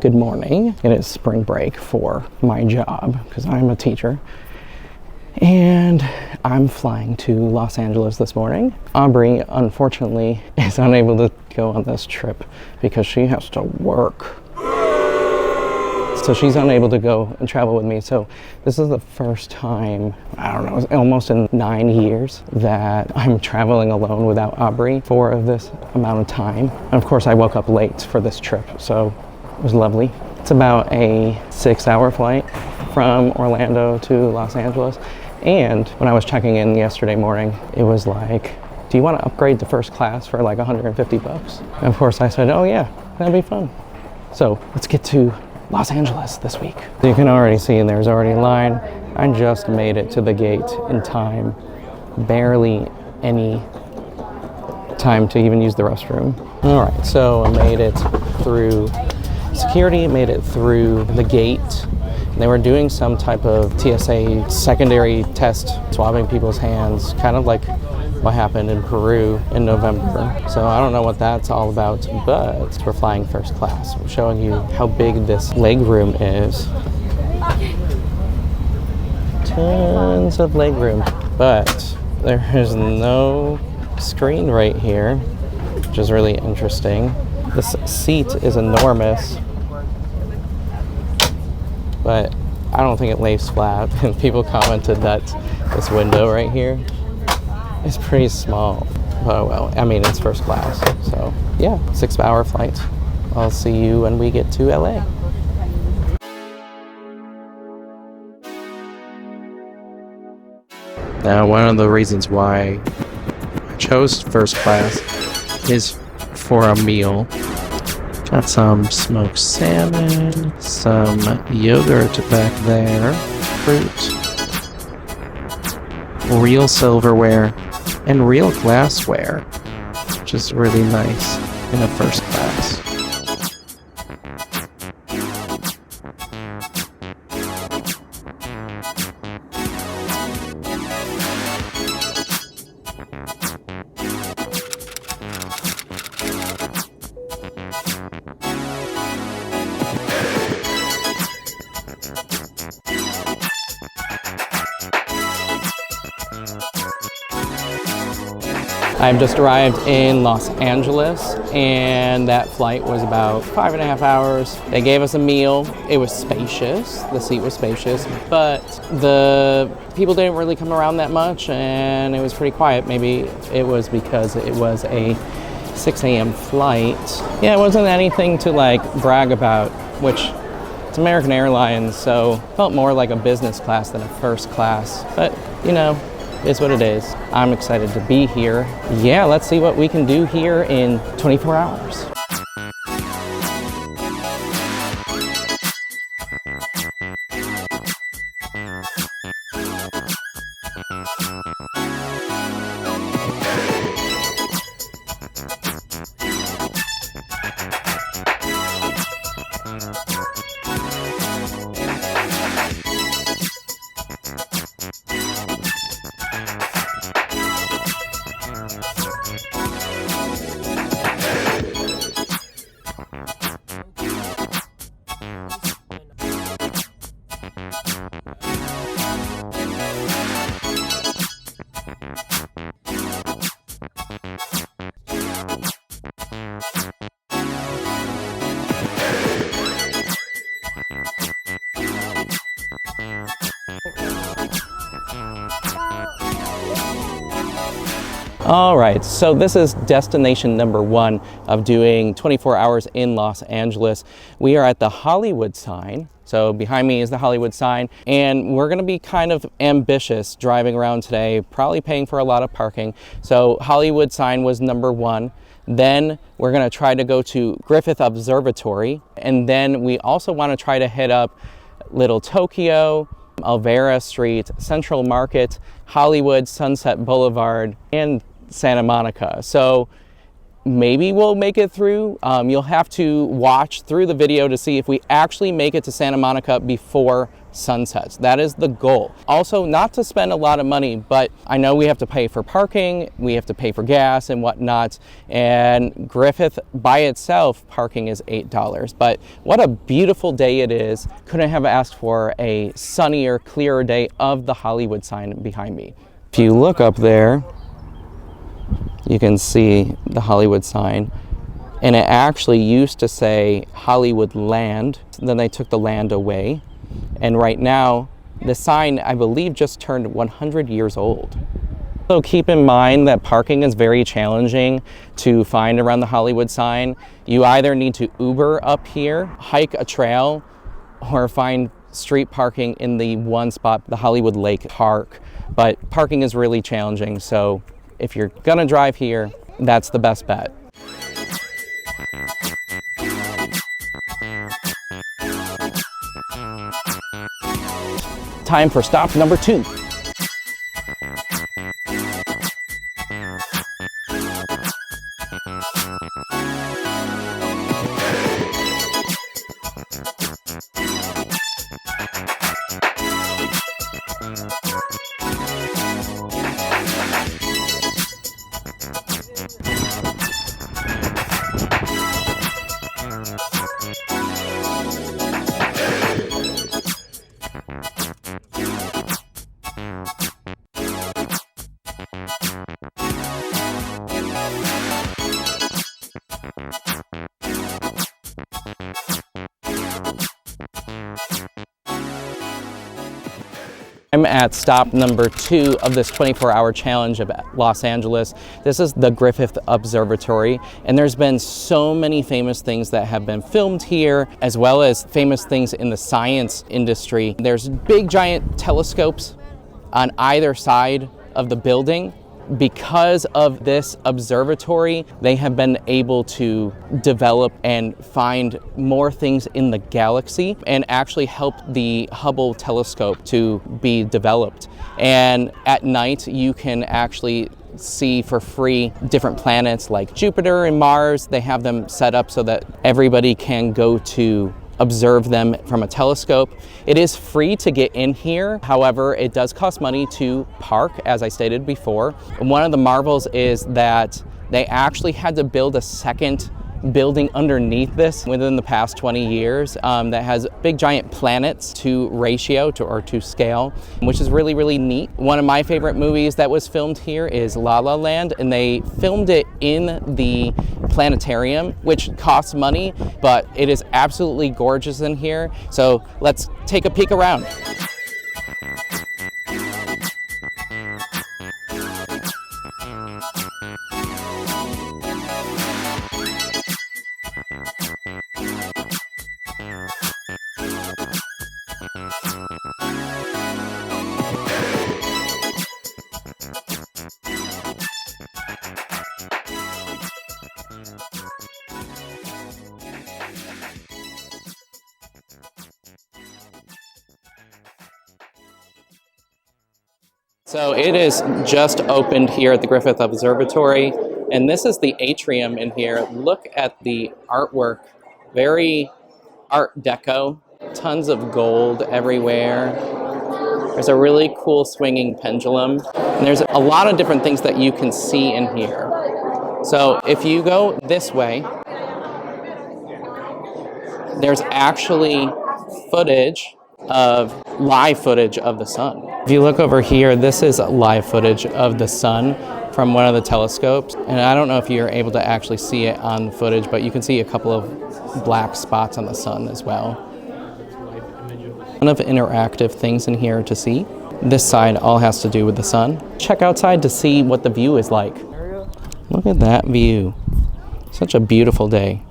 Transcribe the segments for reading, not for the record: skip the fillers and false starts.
Good morning. It is spring break for my job because I'm a teacher. And I'm flying to Los Angeles this morning. Aubrie, unfortunately, is unable to go on this trip because she has to work. So she's unable to go and travel with me. So this is the first time, I don't know, almost in 9 years that I'm traveling alone without Aubrie for this amount of time. And of course, I woke up late for this trip, so it was lovely. It's about a 6-hour flight from Orlando to Los Angeles. And when I was checking in yesterday morning, it was like, do you want to upgrade to first class for like 150 bucks? And of course I said, oh yeah, that'd be fun. So let's get to Los Angeles this week. You can already see there's already a line. I just made it to the gate in time. Barely any time to even use the restroom. All right, so I made it through security, made it through the gate. They were doing some type of TSA secondary test, swabbing people's hands, kind of like what happened in Peru in November. So I don't know what that's all about, but we're flying first class. I'm showing you how big this legroom is. Tons of legroom, but there is no screen right here, which is really interesting. This seat is enormous, but I don't think it lays flat. And people commented that this window right here is pretty small. Oh well, I mean, it's first class. So yeah, 6-hour flight. I'll see you when we get to LA. Now, one of the reasons why I chose first class is for a meal. Got some smoked salmon, some yogurt back there, fruit, real silverware, and real glassware, which is really nice in a first class. I've just arrived in Los Angeles, and that flight was about 5.5 hours. They gave us a meal. It was spacious. The seat was spacious, but the people didn't really come around that much, and it was pretty quiet. Maybe it was because it was a 6 a.m. flight. Yeah, it wasn't anything to like brag about, which it's American Airlines, so it felt more like a business class than a first class. But, you know, it's what it is. I'm excited to be here. Yeah, let's see what we can do here in 24 hours. All right, so this is destination number 1 of doing 24 hours in Los Angeles. We are at the Hollywood sign. So behind me is the Hollywood sign, and we're gonna be kind of ambitious driving around today, probably paying for a lot of parking. So Hollywood sign was number 1. Then we're gonna try to go to Griffith Observatory. And then we also wanna try to hit up Little Tokyo, Olvera Street, Central Market, Hollywood, Sunset Blvd, and Santa Monica. So maybe we'll make it through. You'll have to watch through the video to see if we actually make it to Santa Monica before sunsets. That is the goal. Also, not to spend a lot of money, but I know we have to pay for parking, we have to pay for gas and whatnot, and Griffith by itself, parking is $8. But what a beautiful day it is. Couldn't have asked for a sunnier, clearer day of the Hollywood sign behind me. If you look up there, you can see the Hollywood sign. And it actually used to say Hollywood Land, then they took the land away. And right now, the sign, I believe, just turned 100 years old. So keep in mind that parking is very challenging to find around the Hollywood sign. You either need to Uber up here, hike a trail, or find street parking in the one spot, the Hollywood Lake Park. But parking is really challenging, so if you're gonna drive here, that's the best bet. Time for stop number 2. I'm at stop number 2 of this 24-hour challenge of Los Angeles. This is the Griffith Observatory, and there's been so many famous things that have been filmed here, as well as famous things in the science industry. There's big giant telescopes on either side of the building. Because of this observatory, they have been able to develop and find more things in the galaxy and actually help the Hubble telescope to be developed. And at night, you can actually see for free different planets like Jupiter and Mars. They have them set up so that everybody can go to observe them from a telescope. It is free to get in here. However, it does cost money to park, as I stated before. And one of the marvels is that they actually had to build a second building underneath this within the past 20 years that has big giant planets to ratio or to scale, which is really, really neat. One of my favorite movies that was filmed here is La La Land, and they filmed it in the planetarium, which costs money, but it is absolutely gorgeous in here. So let's take a peek around. So it is just opened here at the Griffith Observatory, and this is the atrium in here. Look at the artwork, very Art Deco, tons of gold everywhere. There's a really cool swinging pendulum, and there's a lot of different things that you can see in here. So if you go this way, there's actually live footage of the sun. If you look over here, this is live footage of the sun from one of the telescopes. And I don't know if you're able to actually see it on the footage, but you can see a couple of black spots on the sun as well. Ton of interactive things in here to see. This side all has to do with the sun. Check outside to see what the view is like. Look at that view. Such a beautiful day.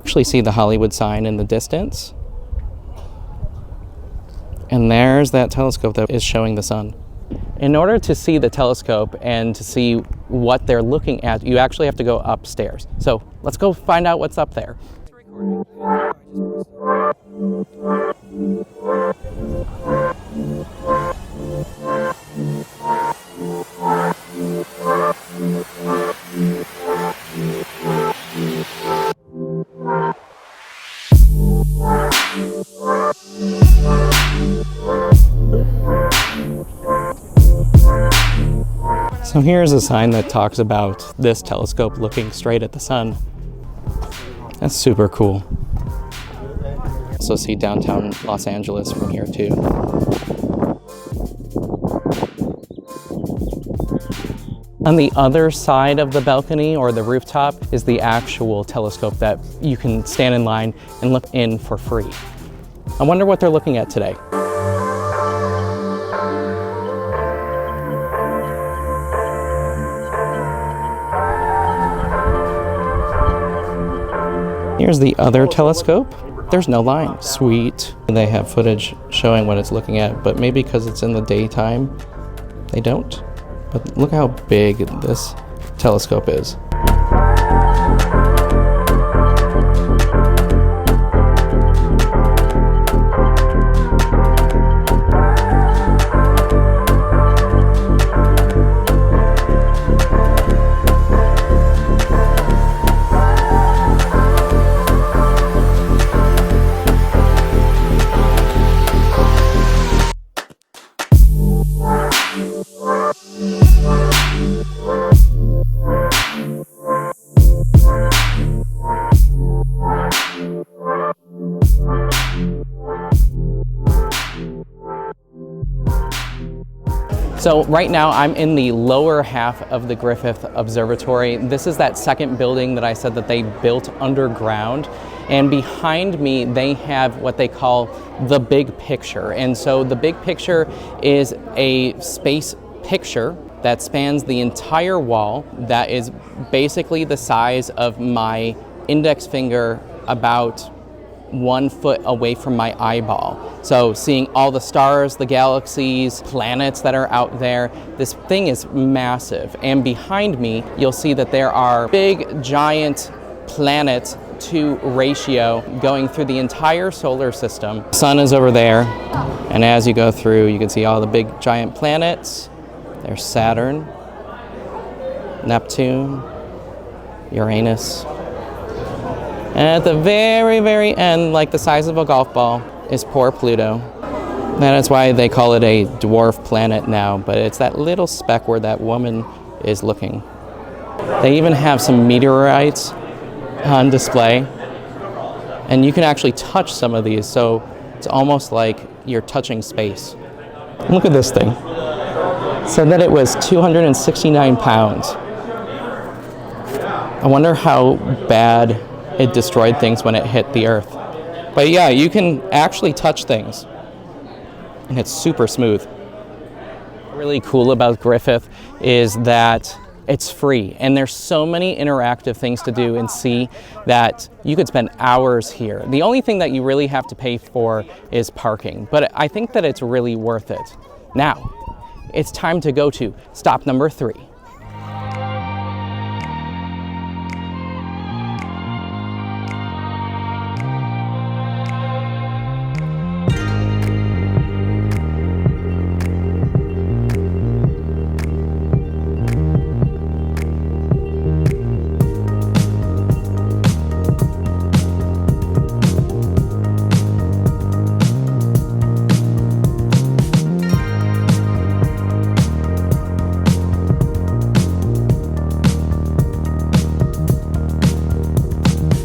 Actually see the Hollywood sign in the distance. And there's that telescope that is showing the sun. In order to see the telescope and to see what they're looking at, you actually have to go upstairs. So let's go find out what's up there. So here's a sign that talks about this telescope looking straight at the sun. That's super cool. Also see downtown Los Angeles from here too. On the other side of the balcony or the rooftop is the actual telescope that you can stand in line and look in for free. I wonder what they're looking at today. Here's the other telescope. There's no line. Sweet. They have footage showing what it's looking at, but maybe because it's in the daytime, they don't. But look how big this telescope is. So right now I'm in the lower half of the Griffith Observatory. This is that second building that I said that they built underground. And behind me, they have what they call the big picture. And so the big picture is a space picture that spans the entire wall that is basically the size of my index finger, about 1 foot away from my eyeball. So seeing all the stars, the galaxies, planets that are out there, this thing is massive. And behind me, you'll see that there are big, giant planet to ratio going through the entire solar system. Sun is over there, and as you go through, you can see all the big, giant planets. There's Saturn, Neptune, Uranus. And at the very, very end, like the size of a golf ball, is poor Pluto. That is why they call it a dwarf planet now, but it's that little speck where that woman is looking. They even have some meteorites on display, and you can actually touch some of these, so it's almost like you're touching space. Look at this thing. It said that it was 269 pounds. I wonder how bad it destroyed things when it hit the earth. But yeah, you can actually touch things, and it's super smooth. What's really cool about Griffith is that it's free, and there's so many interactive things to do and see that you could spend hours here. The only thing that you really have to pay for is parking, but I think that it's really worth it. Now, it's time to go to stop number 3.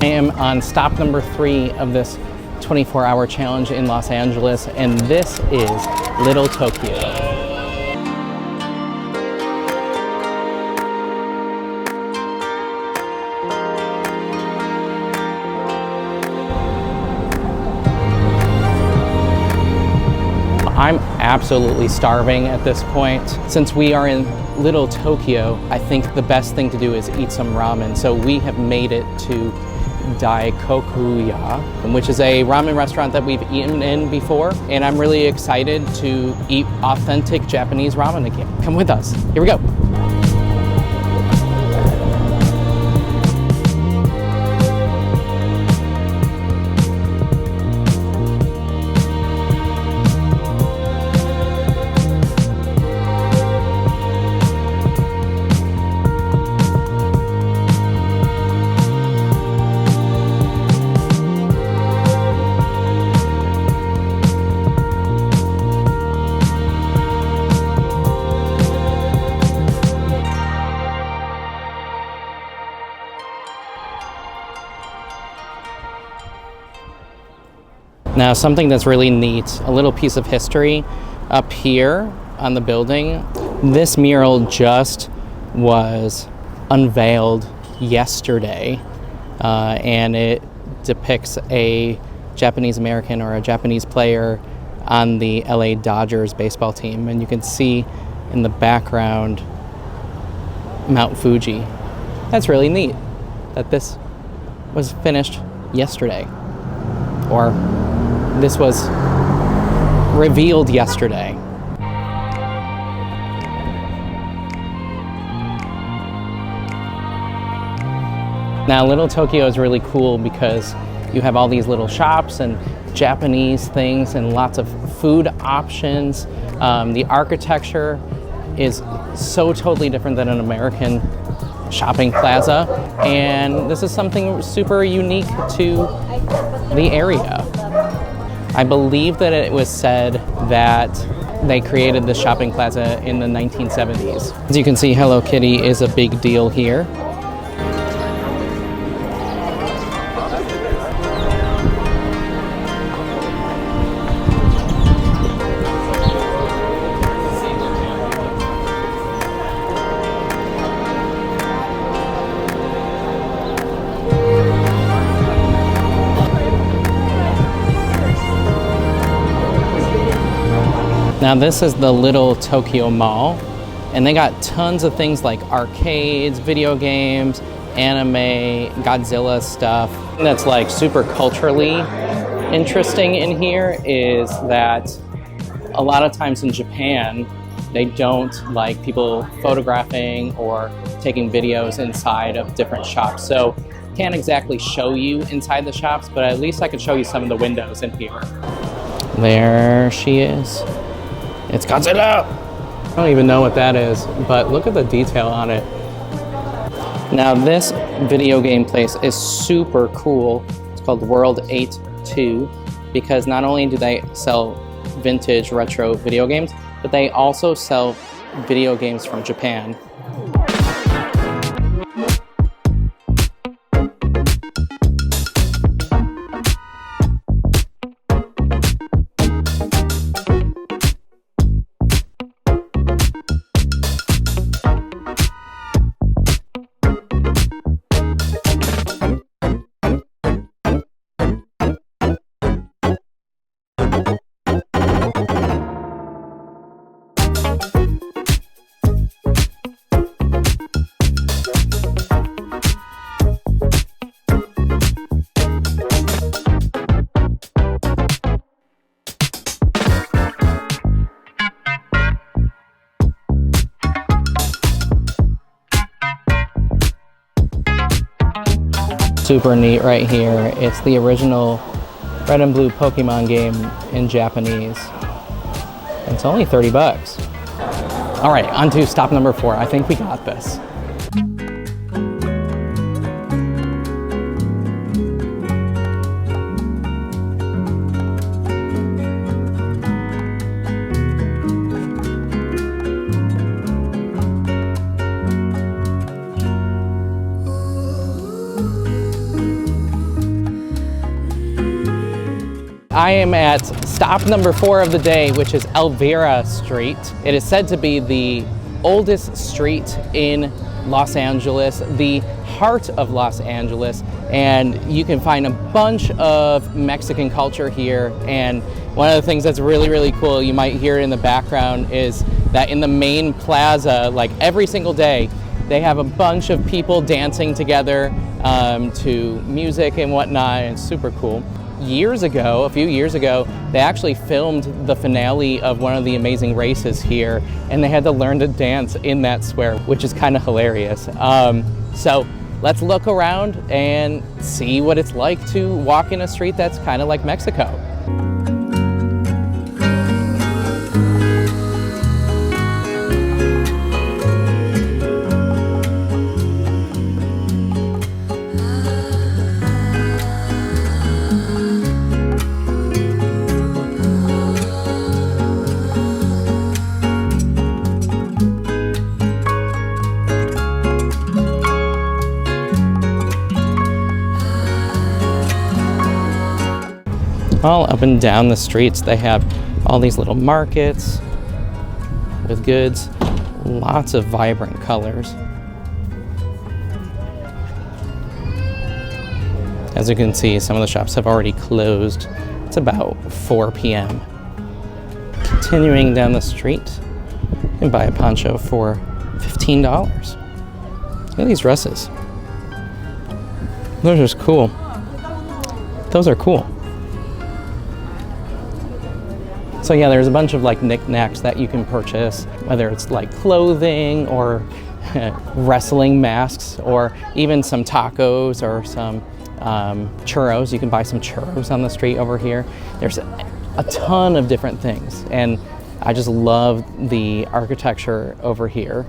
I am on stop number 3 of this 24-hour challenge in Los Angeles, and this is Little Tokyo. I'm absolutely starving at this point. Since we are in Little Tokyo, I think the best thing to do is eat some ramen. So we have made it to Daikokuya, which is a ramen restaurant that we've eaten in before, and I'm really excited to eat authentic Japanese ramen again. Come with us. Here we go. Now, something that's really neat, a little piece of history up here on the building. This mural just was unveiled yesterday, and it depicts a Japanese American or a Japanese player on the LA Dodgers baseball team. And you can see in the background Mount Fuji. That's really neat that this was finished yesterday, or this was revealed yesterday. Now, Little Tokyo is really cool because you have all these little shops and Japanese things and lots of food options. The architecture is so totally different than an American shopping plaza, and this is something super unique to the area. I believe that it was said that they created the shopping plaza in the 1970s. As you can see, Hello Kitty is a big deal here. Now, this is the Little Tokyo Mall, and they got tons of things like arcades, video games, anime, Godzilla stuff. That's like super culturally interesting in here is that a lot of times in Japan, they don't like people photographing or taking videos inside of different shops. So can't exactly show you inside the shops, but at least I could show you some of the windows in here. There she is. It's Godzilla! I don't even know what that is, but look at the detail on it. Now, this video game place is super cool. It's called World 8-2 because not only do they sell vintage retro video games, but they also sell video games from Japan. Super neat right here. It's the original red and blue Pokemon game in Japanese. It's only 30 bucks. All right, on to stop number 4. I think we got this. I am at stop number 4 of the day, which is Olvera Street. It is said to be the oldest street in Los Angeles, the heart of Los Angeles, and you can find a bunch of Mexican culture here. And one of the things that's really, really cool, you might hear in the background, is that in the main plaza, like every single day, they have a bunch of people dancing together to music and whatnot, and it's super cool. A few years ago, they actually filmed the finale of one of the Amazing Races here, and they had to learn to dance in that square, which is kind of hilarious. So let's look around and see what it's like to walk in a street that's kind of like Mexico. All up and down the streets, they have all these little markets with goods, lots of vibrant colors. As you can see, some of the shops have already closed. It's about 4 p.m. Continuing down the street, you can buy a poncho for $15. Look at these dresses. Those are just cool. Those are cool. So yeah, there's a bunch of like knickknacks that you can purchase, whether it's like clothing or wrestling masks, or even some tacos or some churros. You can buy some churros on the street over here. There's a ton of different things, and I just love the architecture over here.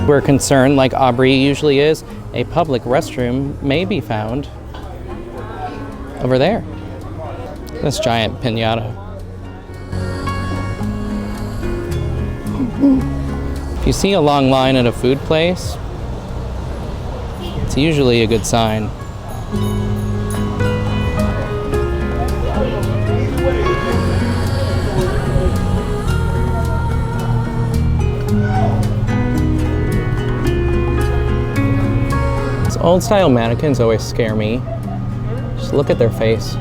We're concerned, like Aubrie usually is, a public restroom may be found over there. This giant piñata. If you see a long line at a food place, it's usually a good sign. Old style mannequins always scare me. Just look at their face.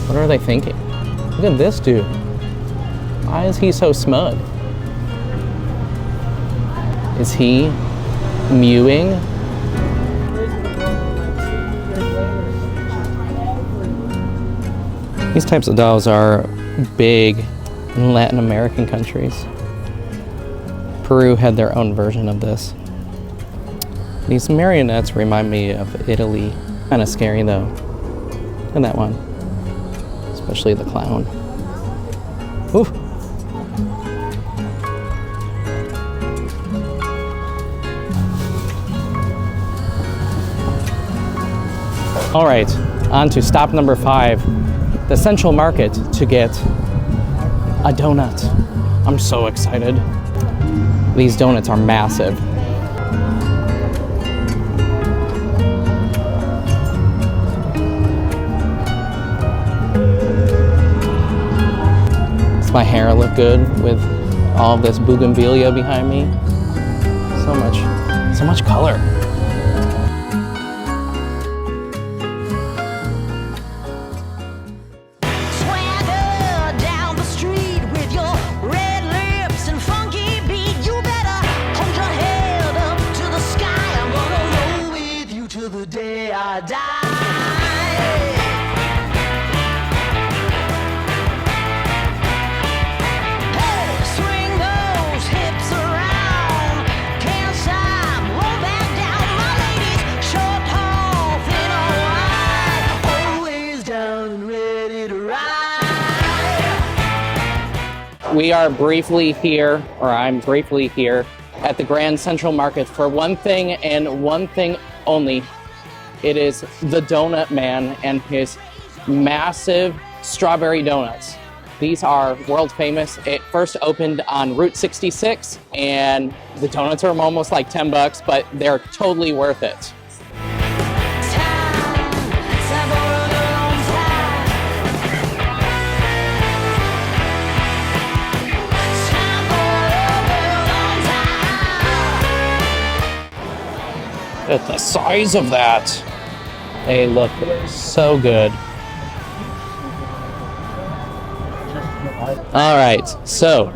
What are they thinking? Look at this dude. Why is he so smug? Is he mewing? These types of dolls are big in Latin American countries. Peru had their own version of this. These marionettes remind me of Italy. Kind of scary though. Look at that one. Especially the clown. Ooh. All right, on to stop number 5, the Central Market, to get a donut. I'm so excited. These donuts are massive. Does my hair look good with all of this bougainvillea behind me? So much color. We are briefly here, or I'm briefly here, at the Grand Central Market for one thing and one thing only. It is the Donut Man and his massive strawberry donuts. These are world famous. It first opened on Route 66, and the donuts are almost like 10 bucks, but they're totally worth it. At the size of that, they look so good. All right, so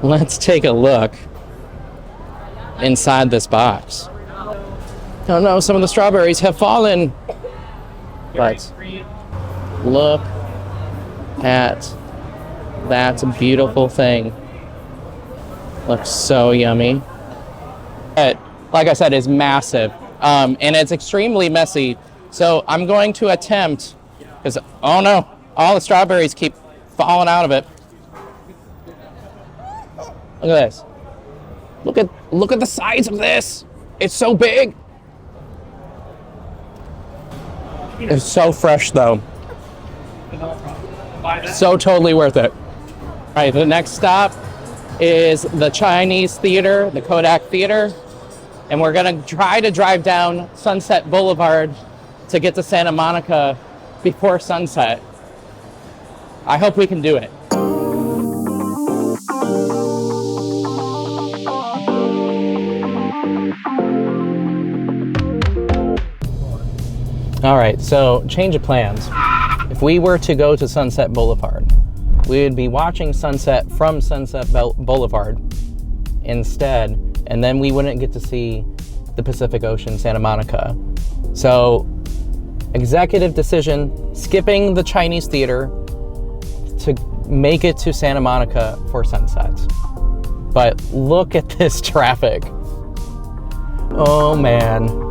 let's take a look inside this box. Oh no, some of the strawberries have fallen. But look at that beautiful thing. Looks so yummy. Like I said, is massive, and it's extremely messy. So I'm going to attempt, because oh no, all the strawberries keep falling out of it. Look at this. Look at the size of this. It's so big. It's so fresh though. So totally worth it. All right, the next stop is the Chinese Theater, the Kodak Theater. And we're gonna try to drive down Sunset Boulevard to get to Santa Monica before sunset. I hope we can do it. All right, so change of plans. If we were to go to Sunset Boulevard, we would be watching sunset from Sunset Boulevard instead, and then we wouldn't get to see the Pacific Ocean, Santa Monica. So, executive decision, skipping the Chinese Theater to make it to Santa Monica for sunset. But look at this traffic. Oh man.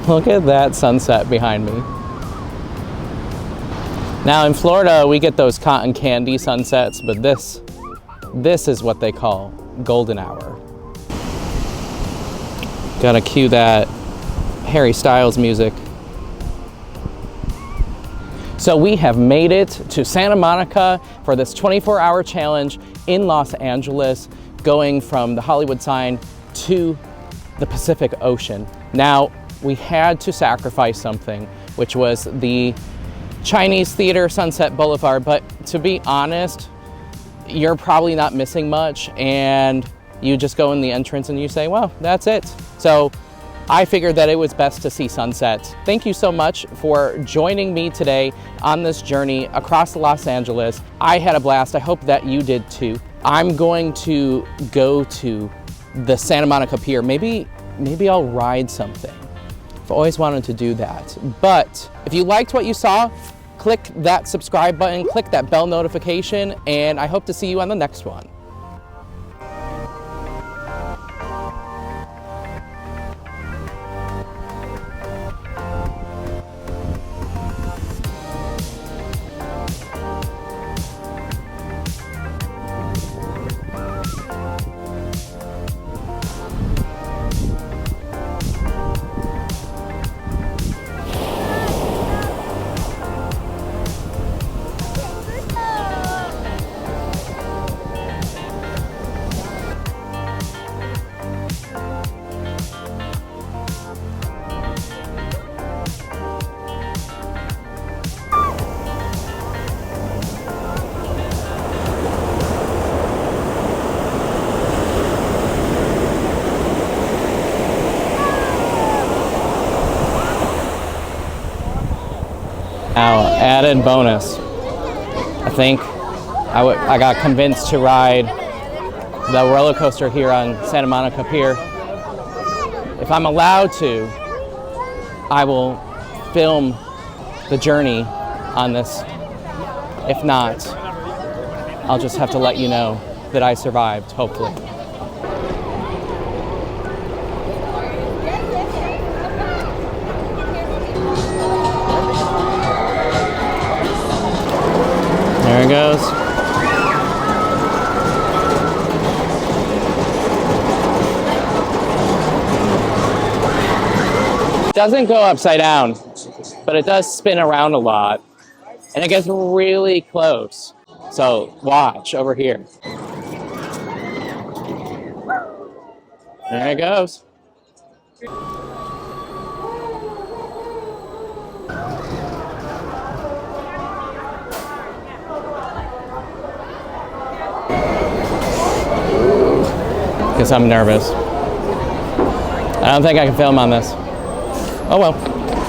Look at that sunset behind me. Now in Florida, we get those cotton candy sunsets, but this is what they call golden hour. Gotta cue that Harry Styles music. So we have made it to Santa Monica for this 24-hour challenge in Los Angeles, going from the Hollywood sign to the Pacific Ocean. Now, we had to sacrifice something, which was the Chinese Theater, Sunset Boulevard, but to be honest, you're probably not missing much, and you just go in the entrance and you say, well, that's it. So I figured that it was best to see sunsets. Thank you so much for joining me today on this journey across Los Angeles. I had a blast. I hope that you did too. I'm going to go to the Santa Monica Pier. Maybe I'll ride something. I've always wanted to do that. But if you liked what you saw, click that subscribe button, click that bell notification, and I hope to see you on the next one. Now, added bonus. I think I got convinced to ride the roller coaster here on Santa Monica Pier. If I'm allowed to, I will film the journey on this. If not, I'll just have to let you know that I survived, hopefully. There it goes. It doesn't go upside down, but it does spin around a lot. And it gets really close. So watch over here. There it goes. Because I'm nervous. I don't think I can film on this. Oh well.